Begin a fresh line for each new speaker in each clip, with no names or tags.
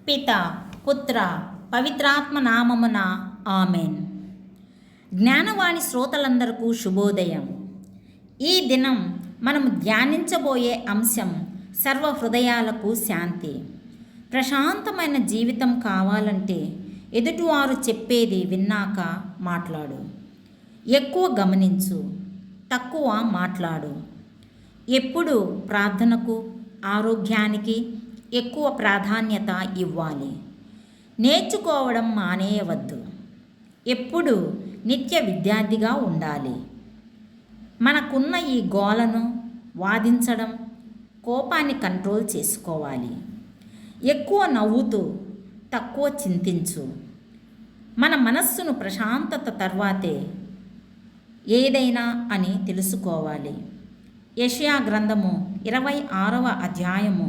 పిత పుత్ర పవిత్రాత్మ నామమున ఆమెన్. జ్ఞానవాణి శ్రోతలందరకు శుభోదయం. ఈ దినం మనం ధ్యానించబోయే అంశం సర్వ హృదయాలకు శాంతి. ప్రశాంతమైన జీవితం కావాలంటే ఎదుటివారు చెప్పేది విన్నాక మాట్లాడు. ఎక్కువ గమనించు, తక్కువ మాట్లాడు. ఎప్పుడు ప్రార్థనకు, ఆరోగ్యానికి ఎక్కువ ప్రాధాన్యత ఇవ్వాలి. నేర్చుకోవడం మానేయవద్దు. ఎప్పుడు నిత్య విద్యార్థిగా ఉండాలి. మనకున్న ఈ గోలను వాదించడం, కోపాన్ని కంట్రోల్ చేసుకోవాలి. ఎక్కువ నవ్వుతూ తక్కువ చింతించు. మన మనస్సును ప్రశాంతత తర్వాతే ఏదైనా అని తెలుసుకోవాలి. యెషయా గ్రంథము 26వ అధ్యాయము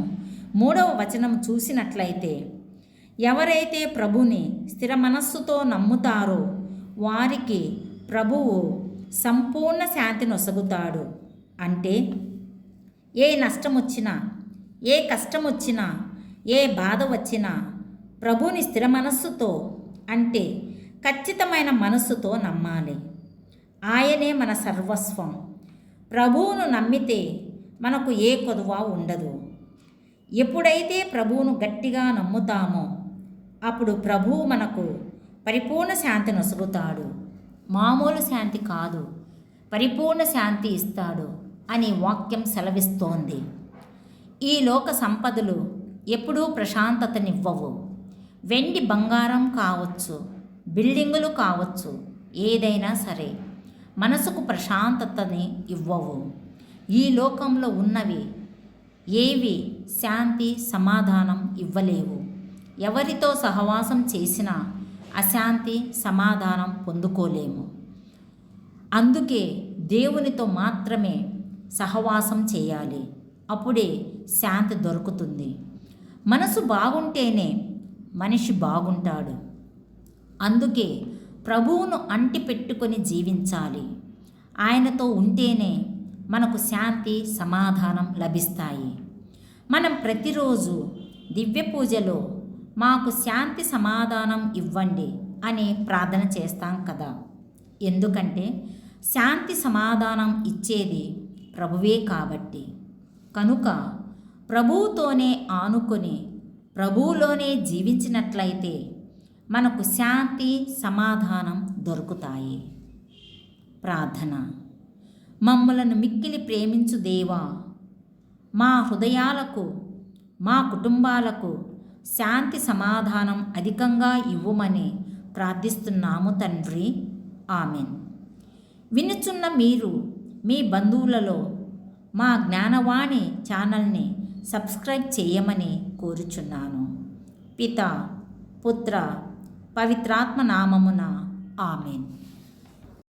3వ వచనం చూసినట్లయితే, ఎవరైతే ప్రభుని స్థిర మనస్సుతో నమ్ముతారో వారికి ప్రభువు సంపూర్ణ శాంతి నొసగుతాడు. అంటే ఏ నష్టం వచ్చినా, ఏ కష్టం వచ్చినా, ఏ బాధ వచ్చినా ప్రభుని స్థిర మనస్సుతో, అంటే ఖచ్చితమైన మనస్సుతో నమ్మాలి. ఆయనే మన సర్వస్వం. ప్రభువును నమ్మితే మనకు ఏ కొదువ ఉండదు. ఎప్పుడైతే ప్రభువును గట్టిగా నమ్ముతామో అప్పుడు ప్రభువు మనకు పరిపూర్ణ శాంతి నొసగుతాడు. మామూలు శాంతి కాదు, పరిపూర్ణ శాంతి ఇస్తాడు అని వాక్యం సెలవిస్తోంది. ఈ లోక సంపదలు ఎప్పుడూ ప్రశాంతతనివ్వవు. వెండి బంగారం కావచ్చు, బిల్డింగులు కావచ్చు, ఏదైనా సరే మనసుకు ప్రశాంతతని ఇవ్వవు. ఈ లోకంలో ఉన్నవి ఏవి శాంతి సమాధానం ఇవ్వలేవు. ఎవరితో సహవాసం చేసినా అశాంతి సమాధానం పొందుకోలేము. అందుకే దేవునితో మాత్రమే సహవాసం చేయాలి. అప్పుడే శాంతి దొరుకుతుంది. మనసు బాగుంటేనే మనిషి బాగుంటాడు. అందుకే ప్రభువును అంటిపెట్టుకొని జీవించాలి. ఆయనతో ఉంటేనే మనకు శాంతి సమాధానం లభిస్తాయి. మనం ప్రతిరోజు దివ్య పూజలో మాకు శాంతి సమాధానం ఇవ్వండి అని ప్రార్థన చేస్తాం కదా. ఎందుకంటే శాంతి సమాధానం ఇచ్చేది ప్రభువే కాబట్టి. కనుక ప్రభువుతోనే ఆనుకొని ప్రభువులోనే జీవించినట్లయితే మనకు శాంతి సమాధానం దొరుకుతాయి. ప్రార్థన. మమ్మలను మిక్కిలి ప్రేమించు దేవా, మా హృదయాలకు, మా కుటుంబాలకు శాంతి సమాధానం అధికంగా ఇవ్వమని ప్రార్థిస్తున్నాము తండ్రి. ఆమెన్. వినుచున్న మీరు మీ బంధువులలో మా జ్ఞానవాణి ఛానల్ని సబ్స్క్రైబ్ చేయమని కోరుచున్నాను. పిత పుత్ర పవిత్రాత్మ నామమున ఆమెన్.